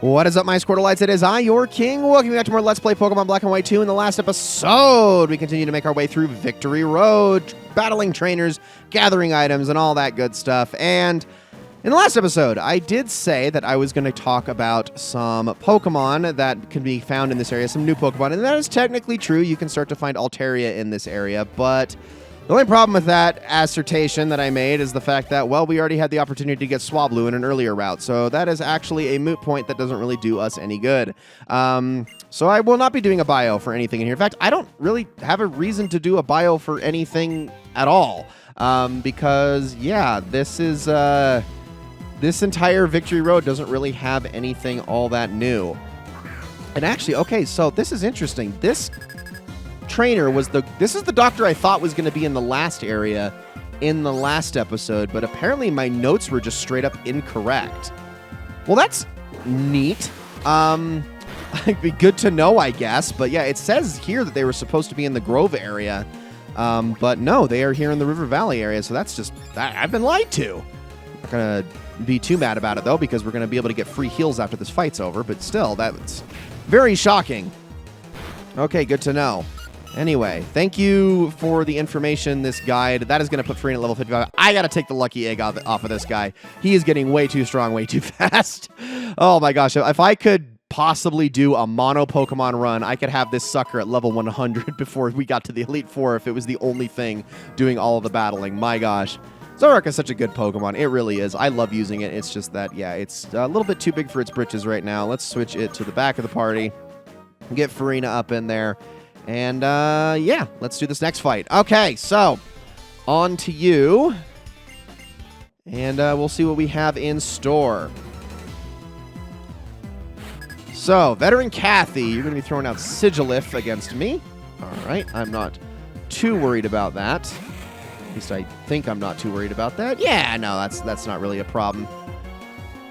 What is up, my Squirtleites? It is I, your king. Welcome back to more Let's Play Pokemon Black and White 2. In the last episode, we continue to make our way through Victory Road, battling trainers, gathering items, and all that good stuff. And in the last episode, I did say that I was going to talk about some Pokemon that can be found in this area, some new Pokemon, and that is technically true. You can start to find Altaria in this area, but the only problem with that assertion that I made is the fact that, well, we already had the opportunity to get Swablu in an earlier route, so that is actually a moot point that doesn't really do us any good. So I will not be doing a bio for anything in here. In fact, I don't really have a reason to do a bio for anything at all, because, yeah, this is, this entire Victory Road doesn't really have anything all that new. And actually, okay, so this is interesting. This trainer was this is the doctor I thought was going to be in the last area in the last episode, but apparently my notes were just straight up incorrect. Well, that's neat. It'd be good to know, I guess. But yeah, it says here that they were supposed to be in the Grove area. But no, they are here in the River Valley area. So that's just that I've been lied to. I'm not going to be too mad about it, though, because we're going to be able to get free heals after this fight's over. But still, that's very shocking. Okay, good to know. Anyway, thank you for the information, this guide. That is going to put Farina at level 55. I got to take the lucky egg off of this guy. He is getting way too strong, way too fast. Oh my gosh. If I could possibly do a mono Pokemon run, I could have this sucker at level 100 before we got to the Elite Four if it was the only thing doing all of the battling. My gosh. Zoroark is such a good Pokemon. It really is. I love using it. It's just that, yeah, it's a little bit too big for its britches right now. Let's switch it to the back of the party. Get Farina up in there. And, yeah, let's do this next fight. Okay, so, on to you. And we'll see what we have in store. So, Veteran Kathy, you're going to be throwing out Sigilif against me. All right, I'm not too worried about that. At least I think I'm not too worried about that. Yeah, no, that's not really a problem.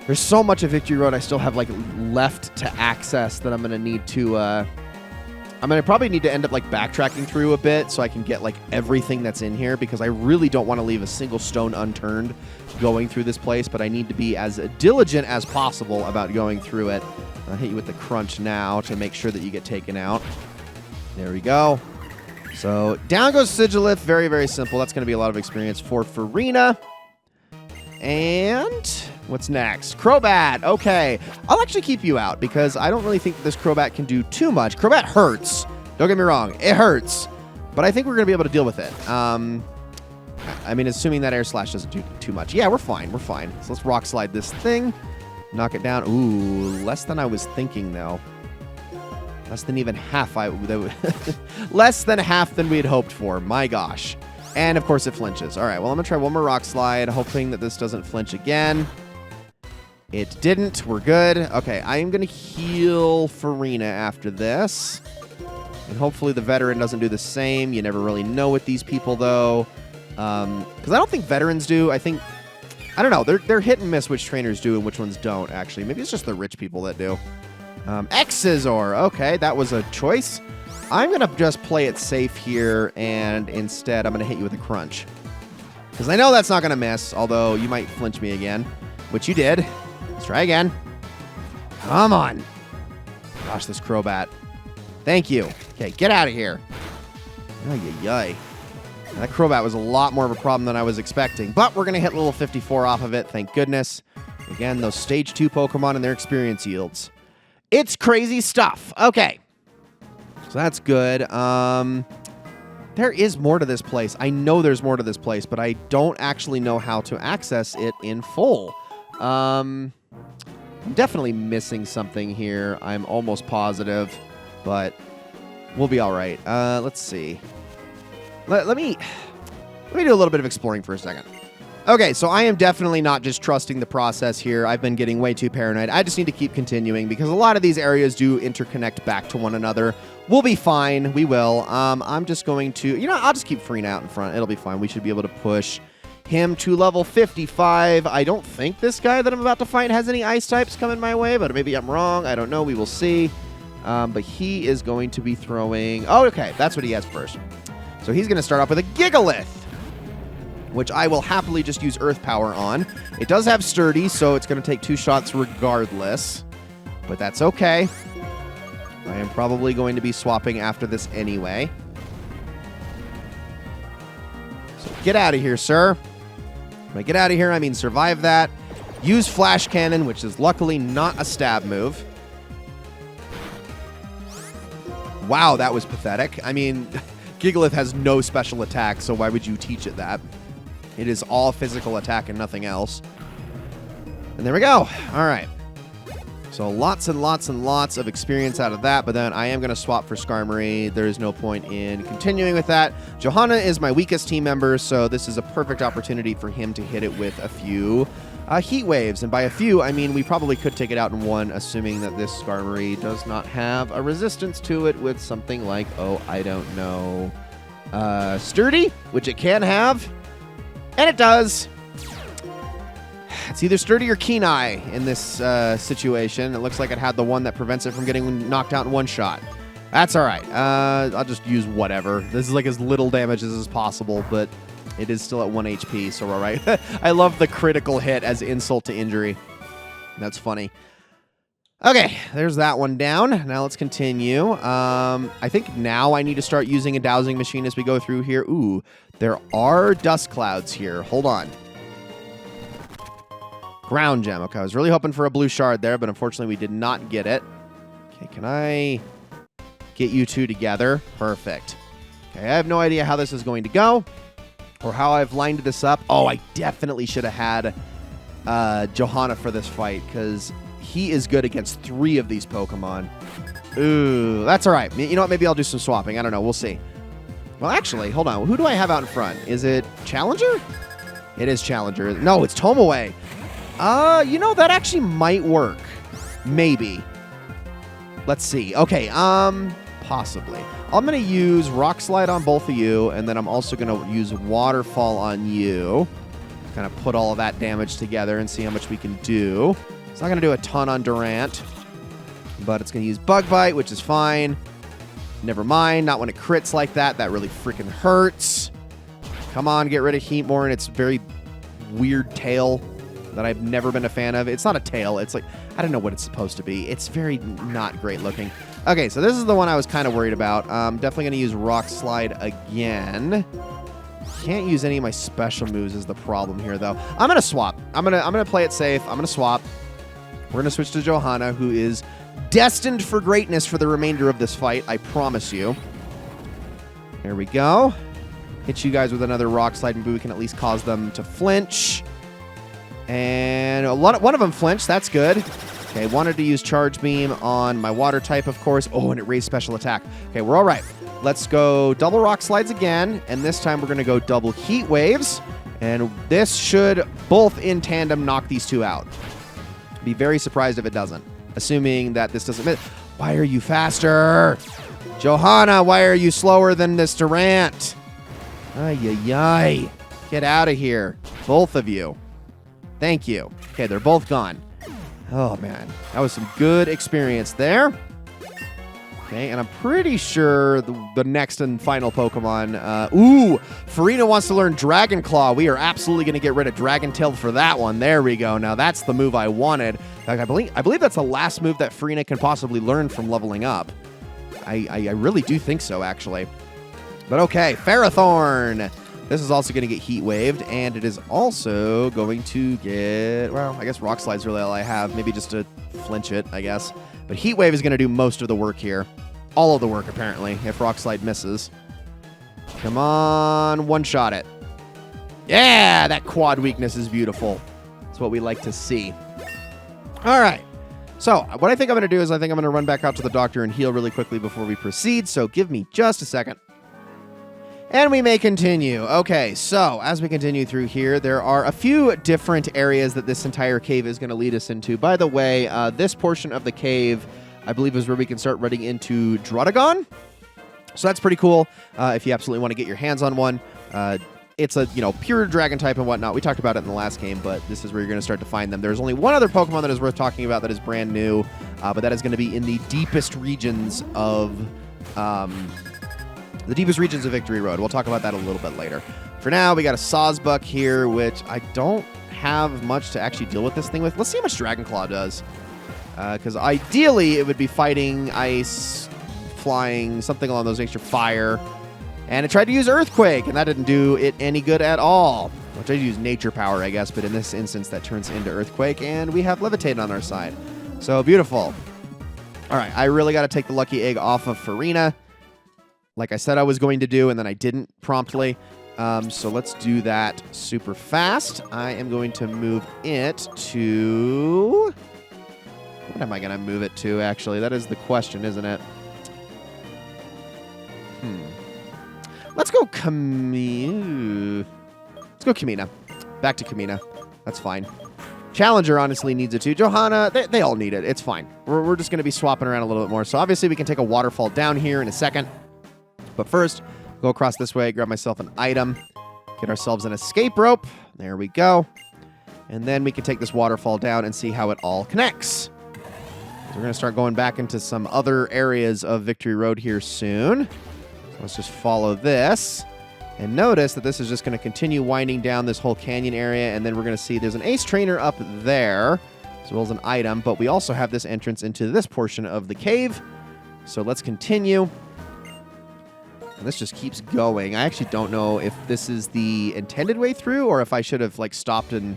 There's so much of Victory Road I still have, like, left to access that I'm going to need to, I'm going to probably need to end up, like, backtracking through a bit so I can get, like, everything that's in here, because I really don't want to leave a single stone unturned going through this place, but I need to be as diligent as possible about going through it. I'll hit you with the crunch now to make sure that you get taken out. There we go. So, down goes Sigilif. Very, very simple. That's going to be a lot of experience for Farina. And what's next? Crobat. Okay. I'll actually keep you out because I don't really think that this Crobat can do too much. Crobat hurts. Don't get me wrong. It hurts. But I think we're going to be able to deal with it. I mean, assuming that Air Slash doesn't do too much. Yeah, we're fine. We're fine. So let's Rock Slide this thing. Knock it down. Ooh, less than I was thinking, though. Less than even half. Less than half than we had hoped for. My gosh. And, of course, it flinches. All right, well, I'm going to try one more Rock Slide, hoping that this doesn't flinch again. It didn't. We're good. Okay, I am going to heal Farina after this. And hopefully the Veteran doesn't do the same. You never really know with these people, though. Because I don't think Veterans do. I don't know. They're hit and miss which trainers do and which ones don't, actually. Maybe it's just the rich people that do. Exizor. Okay, that was a choice. I'm going to just play it safe here, and instead I'm going to hit you with a crunch. Because I know that's not going to miss, although you might flinch me again, which you did. Let's try again. Come on. Gosh, this Crobat. Thank you. Okay, get out of here. Ay-yi-yi. That Crobat was a lot more of a problem than I was expecting, but we're going to hit level 54 off of it, thank goodness. Again, those Stage 2 Pokemon and their experience yields. It's crazy stuff. Okay. So that's good. There is more to this place. I know there's more to this place, but I don't actually know how to access it in full. I'm definitely missing something here. I'm almost positive, but we'll be all right. Let's see. Let me do a little bit of exploring for a second. Okay, so I am definitely not just trusting the process here. I've been getting way too paranoid. I just need to keep continuing because a lot of these areas do interconnect back to one another. We'll be fine. We will. I'm just going to... You know, I'll just keep Farina out in front. It'll be fine. We should be able to push him to level 55. I don't think this guy that I'm about to fight has any ice types coming my way, but maybe I'm wrong. I don't know. We will see. But he is going to be throwing... Oh, okay. That's what he has first. So he's going to start off with a Gigalith, which I will happily just use Earth Power on. It does have Sturdy, so it's going to take 2 shots regardless. but that's okay. I am probably going to be swapping after this anyway. So get out of here, sir. When I get out of here, I mean survive that. Use Flash Cannon, which is luckily not a stab move. Wow, that was pathetic. I mean, Gigalith has no special attack, so why would you teach it that? It is all physical attack and nothing else. And there we go. All right. So lots and lots and lots of experience out of that, but then I am going to swap for Skarmory. There is no point in continuing with that. Johanna is my weakest team member, so this is a perfect opportunity for him to hit it with a few Heat Waves. And by a few, I mean we probably could take it out in one, assuming that this Skarmory does not have a resistance to it with something like, oh, I don't know, Sturdy, which it can have. And it does. It's either Sturdy or Keen Eye in this situation. It looks like it had the one that prevents it from getting knocked out in one shot. That's all right. I'll just use whatever. This is like as little damage as possible, but it is still at 1 HP, so we're all right. I love the critical hit as insult to injury. That's funny. Okay, there's that one down. Now let's continue. I think now I need to start using a dowsing machine as we go through here. Ooh, there are dust clouds here. Hold on. Ground gem. Okay, I was really hoping for a blue shard there, but unfortunately we did not get it. Okay, can I get you two together? Perfect. Okay, I have no idea how this is going to go or how I've lined this up. Oh, I definitely should have had Johanna for this fight because he is good against 3 of these Pokemon. Ooh, that's all right. You know what? Maybe I'll do some swapping. I don't know. We'll see. Well, actually, hold on. Who do I have out in front? Is it Challenger? It is Challenger. No, it's Tomoe. You know, that actually might work. Maybe. Let's see. Okay, possibly. I'm going to use Rock Slide on both of you, and then I'm also going to use Waterfall on you. Kind of put all of that damage together and see how much we can do. It's not going to do a ton on Durant, but it's going to use Bug Bite, which is fine. Never mind. Not when it crits like that. That really freaking hurts. Come on, get rid of Heatmore and its very weird tail that I've never been a fan of. It's not a tail. It's like, I don't know what it's supposed to be. It's very not great looking. Okay, so this is the one I was kind of worried about. Definitely going to use Rock Slide again. Can't use any of my special moves is the problem here, though. I'm going to swap. I'm gonna play it safe. I'm going to swap. We're going to switch to Johanna, who is destined for greatness for the remainder of this fight. I promise you. Here we go. Hit you guys with another Rock Slide. Maybe we can at least cause them to flinch. And one of them flinched. That's good. Okay, wanted to use Charge Beam on my water type, of course. Oh, and it raised special attack. Okay, we're all right. Let's go double Rock Slides again. And this time we're going to go double Heat Waves. And this should both in tandem knock these two out. Be very surprised if it doesn't. Assuming that this doesn't miss. Why are you faster? Johanna, why are you slower than this Durant? Ay-yi-yi. Get out of here. Both of you. Thank you. Okay, they're both gone. Oh, man. That was some good experience there. Okay, and I'm pretty sure the next and final Pokemon... Farina wants to learn Dragon Claw. We are absolutely going to get rid of Dragon Tail for that one. There we go. Now, that's the move I wanted. In fact, I believe that's the last move that Farina can possibly learn from leveling up. I really do think so, actually. But okay, Ferrothorn. This is also going to get Heat Waved, and it is also going to get, well, I guess Rock Slide's really all I have. Maybe just to flinch it, I guess. But Heat Wave is going to do most of the work here. All of the work, apparently, if Rock Slide misses. Come on, one-shot it. Yeah, that quad weakness is beautiful. That's what we like to see. All right. So what I think I'm going to do is I think I'm going to run back out to the doctor and heal really quickly before we proceed. So give me just a second. And we may continue. Okay, so as we continue through here, there are a few different areas that this entire cave is going to lead us into. By the way, this portion of the cave, I believe, is where we can start running into Druddigon. So that's pretty cool if you absolutely want to get your hands on one. It's a, pure dragon type and whatnot. We talked about it in the last game, but this is where you're going to start to find them. There's only one other Pokemon that is worth talking about that is brand new, but that is going to be in the deepest regions of... the deepest regions of Victory Road. We'll talk about that a little bit later. For now, we got a Sawsbuck here, which I don't have much to actually deal with this thing with. Let's see how much Dragon Claw does. Because ideally, it would be fighting ice, flying, something along those nature, fire. And it tried to use Earthquake, and that didn't do it any good at all. Well, it tried to use Nature Power, I guess, but in this instance, that turns into Earthquake, and we have Levitate on our side. So, beautiful. All right, I really got to take the Lucky Egg off of Farina, like I said I was going to do, and then I didn't promptly. So let's do that super fast. I am going to move it to... What am I going to move it to, actually? That is the question, isn't it? Let's go Kamina. Let's go Kamina. Back to Kamina. That's fine. Challenger honestly needs it too. Johanna, they all need it. It's fine. We're just going to be swapping around a little bit more. So obviously we can take a waterfall down here in a second. But first, go across this way, grab myself an item, get ourselves an escape rope. There we go. And then we can take this waterfall down and see how it all connects. So we're going to start going back into some other areas of Victory Road here soon. So let's just follow this. And notice that this is just going to continue winding down this whole canyon area. And then we're going to see there's an ace trainer up there, as well as an item. But we also have this entrance into this portion of the cave. So let's continue. And this just keeps going. I actually don't know if this is the intended way through or if I should have like stopped and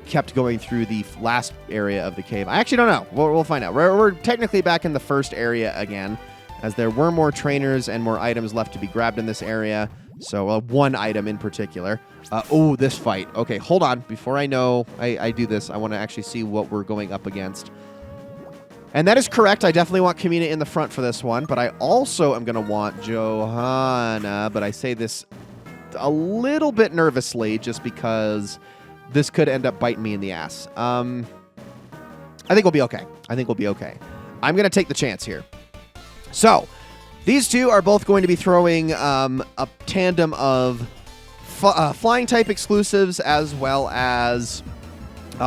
kept going through the last area of the cave. I actually don't know. We'll find out. We're technically back in the first area again, as there were more trainers and more items left to be grabbed in this area. So one item in particular. Oh, this fight. Okay, hold on. Before I know I do this, I want to actually see what we're going up against. And that is correct. I definitely want Kamina in the front for this one, but I also am going to want Johanna, but I say this a little bit nervously just because this could end up biting me in the ass. I think we'll be okay. I'm going to take the chance here. So, these two are both going to be throwing a tandem of flying type exclusives as well as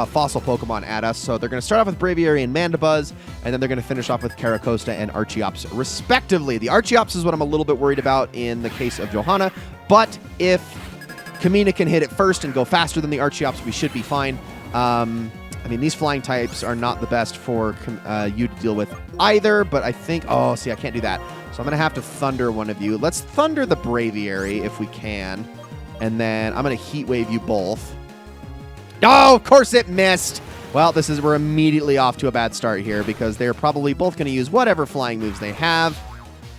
fossil Pokemon at us. So they're going to start off with Braviary and Mandibuzz, and then they're going to finish off with Caracosta and Archeops, respectively. The Archeops is what I'm a little bit worried about in the case of Johanna, but if Kamina can hit it first and go faster than the Archeops, we should be fine. I mean, these flying types are not the best for you to deal with either, but I think... Oh, see, I can't do that. So I'm going to have to Thunder one of you. Let's Thunder the Braviary if we can. And then I'm going to Heat Wave you both. Oh, of course it missed. Well, we're immediately off to a bad start here because they're probably both going to use whatever flying moves they have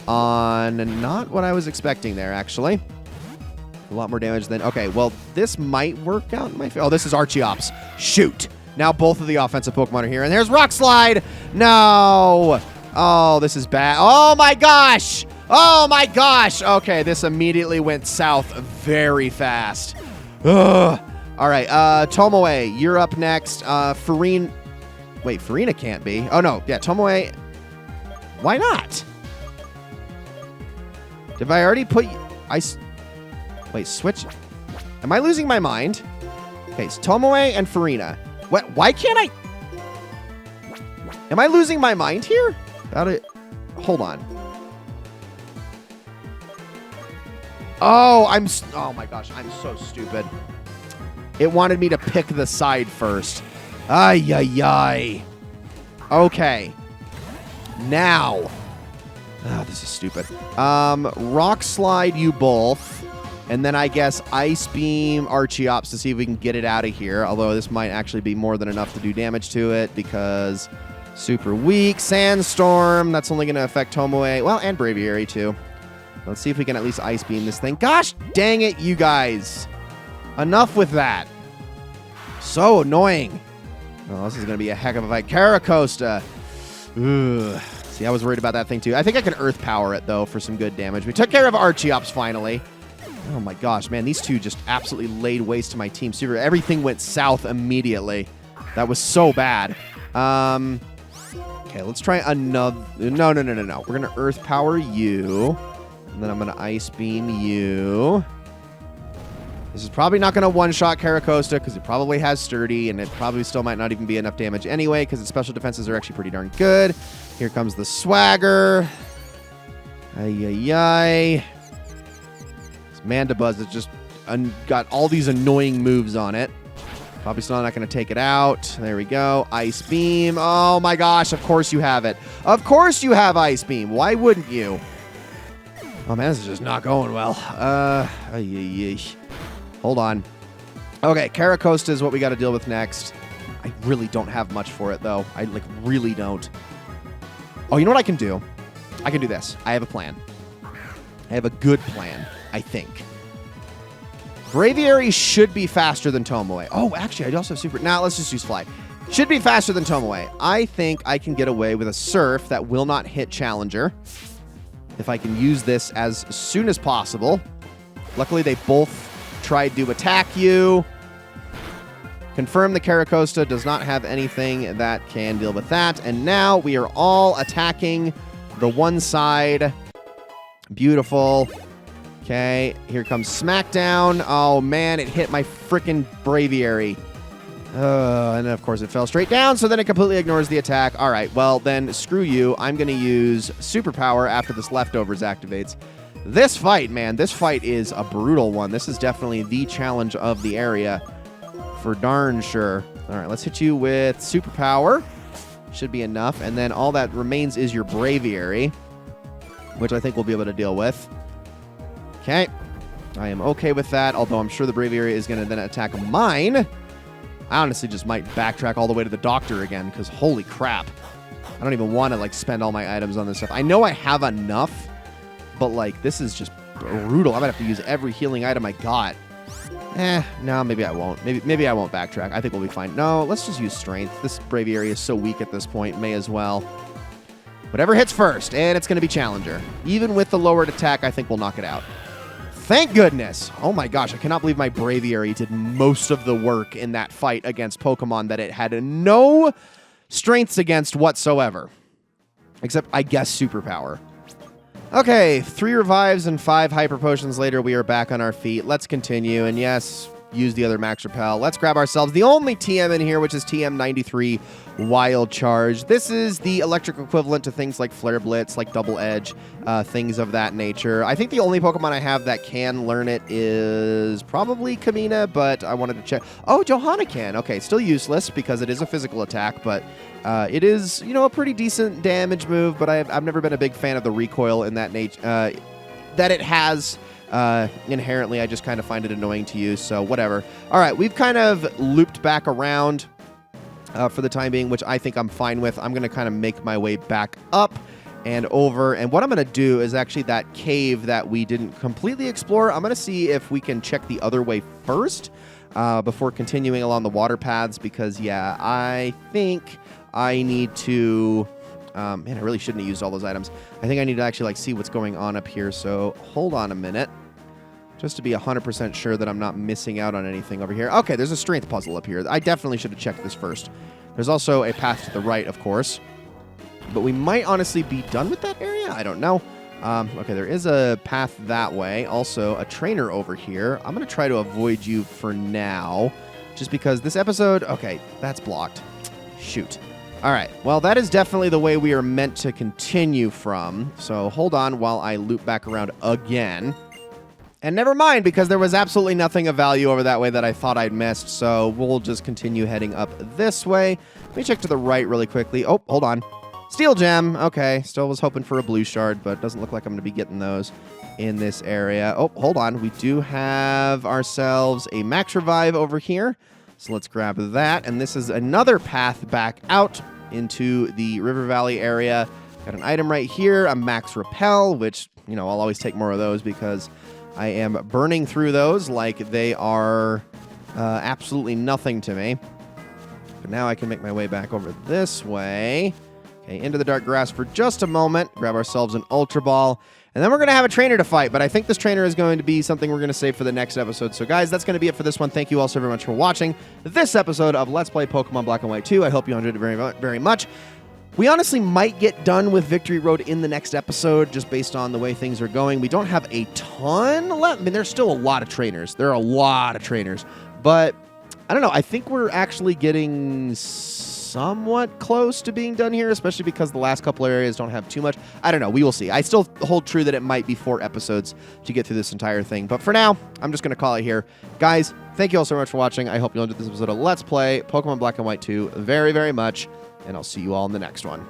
on not what I was expecting there, actually. A lot more damage than... Okay, well, this might work out in my favor. Oh, this is Archeops. Shoot. Now both of the offensive Pokemon are here. And there's Rock Slide. No. Oh, this is bad. Oh, my gosh. Oh, my gosh. Okay, this immediately went south very fast. Ugh. All right, Tomoe, you're up next. Farina. Wait, Farina can't be. Oh, no. Yeah, Tomoe. Why not? Did I already put... Wait, switch. Am I losing my mind? Okay, so Tomoe and Farina. What? Why can't I... Am I losing my mind here? Hold on. Oh, oh my gosh, I'm so stupid. It wanted me to pick the side first. Ay, ay, ay. Okay. Now. Oh, this is stupid. Rock Slide you both. And then I guess Ice Beam Archeops to see if we can get it out of here. Although this might actually be more than enough to do damage to it because super weak. Sandstorm. That's only going to affect Tomoe. Well, and Braviary too. Let's see if we can at least Ice Beam this thing. Gosh dang it, you guys. Enough with that. So annoying. Oh, this is going to be a heck of a fight. Caracosta. Ugh. See, I was worried about that thing too. I think I can Earth Power it though for some good damage. We took care of Archeops finally. Oh my gosh, man, these two just absolutely laid waste to my team. Super. Everything went south immediately. That was so bad. Okay, let's try another. No. We're gonna Earth Power you, and then I'm gonna Ice Beam you. This is probably not gonna one-shot Caracosta because it probably has Sturdy, and it probably still might not even be enough damage anyway because its special defenses are actually pretty darn good. Here comes the Swagger. Ay, ay, ay. Mandibuzz has just got all these annoying moves on it. Probably still not going to take it out. There we go. Ice Beam. Oh my gosh, of course you have it. Of course you have Ice Beam. Why wouldn't you? Oh man, this is just not going well. Hold on. Okay, Caracosta is what we got to deal with next. I really don't have much for it though. I really don't. Oh, you know what I can do? I can do this. I have a plan. I have a good plan, I think. Braviary should be faster than Tomoe. Oh, actually, I also have super... Now, let's just use Fly. Should be faster than Tomoe. I think I can get away with a Surf that will not hit Challenger. If I can use this as soon as possible. Luckily, they both tried to attack you. Confirm the Caracosta does not have anything that can deal with that. And now we are all attacking the one side. Beautiful. Okay, here comes Smackdown. Oh, man, it hit my freaking Braviary. And then, of course, it fell straight down, so then it completely ignores the attack. All right, well, then screw you. I'm going to use Superpower after this Leftovers activates. This fight, man, this fight is a brutal one. This is definitely the challenge of the area, for darn sure. All right, let's hit you with Superpower. Should be enough. And then all that remains is your Braviary, which I think we'll be able to deal with. Okay, I am okay with that, although I'm sure the Braviary is going to then attack mine. I honestly just might backtrack all the way to the doctor again, because holy crap. I don't even want to, like, spend all my items on this stuff. I know I have enough, but, like, this is just brutal. I might have to use every healing item I got. No, maybe I won't. Maybe I won't backtrack. I think we'll be fine. No, let's just use Strength. This Braviary is so weak at this point, may as well. Whatever hits first, and it's going to be Challenger. Even with the lowered attack, I think we'll knock it out. Thank goodness. Oh my gosh, I cannot believe my Braviary did most of the work in that fight against Pokemon that it had no strengths against whatsoever. Except, I guess, Superpower. Okay, 3 revives and 5 hyper potions later, we are back on our feet. Let's continue, and yes, use the other Max Repel. Let's grab ourselves the only TM in here, which is TM93 Wild Charge. This is the electric equivalent to things like Flare Blitz, like Double Edge, things of that nature. I think the only Pokemon I have that can learn it is probably Kamina, but I wanted to check. Oh, Johanna can. Okay, still useless because it is a physical attack, but it is, you know, a pretty decent damage move, but I've never been a big fan of the recoil in that nature that it has. Inherently, I just kind of find it annoying to use, so whatever. All right, we've kind of looped back around for the time being, which I think I'm fine with. I'm going to kind of make my way back up and over, and what I'm going to do is actually that cave that we didn't completely explore, I'm going to see if we can check the other way first before continuing along the water paths, because, yeah, I think I need to... man, I really shouldn't have used all those items. I think I need to actually, like, see what's going on up here, so hold on a minute. Just to be 100% sure that I'm not missing out on anything over here. Okay, there's a strength puzzle up here. I definitely should have checked this first. There's also a path to the right, of course. But we might honestly be done with that area? I don't know. Okay, there is a path that way. Also, a trainer over here. I'm going to try to avoid you for now. Just because this episode... Okay, that's blocked. Shoot. All right, well, that is definitely the way we are meant to continue from. So hold on while I loop back around again. And never mind, because there was absolutely nothing of value over that way that I thought I'd missed. So we'll just continue heading up this way. Let me check to the right really quickly. Oh, hold on. Steel Gem. Okay, still was hoping for a blue shard, but doesn't look like I'm going to be getting those in this area. Oh, hold on. We do have ourselves a Max Revive over here. So let's grab that. And this is another path back out into the River Valley area. Got an item right here, a Max Repel, which, you know, I'll always take more of those because I am burning through those like they are absolutely nothing to me. But now I can make my way back over this way. Okay, into the dark grass for just a moment. Grab ourselves an Ultra Ball. And then we're going to have a trainer to fight. But I think this trainer is going to be something we're going to save for the next episode. So, guys, that's going to be it for this one. Thank you all so very much for watching this episode of Let's Play Pokemon Black and White 2. I hope you enjoyed it very, very much. We honestly might get done with Victory Road in the next episode, just based on the way things are going. We don't have a ton left. I mean, there's still a lot of trainers. There are a lot of trainers. But, I don't know. I think we're actually getting somewhat close to being done here, especially because the last couple areas don't have too much. I don't know. We will see. I still hold true that it might be 4 episodes to get through this entire thing. But for now, I'm just going to call it here. Guys, Thank you all so much for watching. I hope you enjoyed this episode of Let's Play Pokemon Black and White 2 very, very much, and I'll see you all in the next one.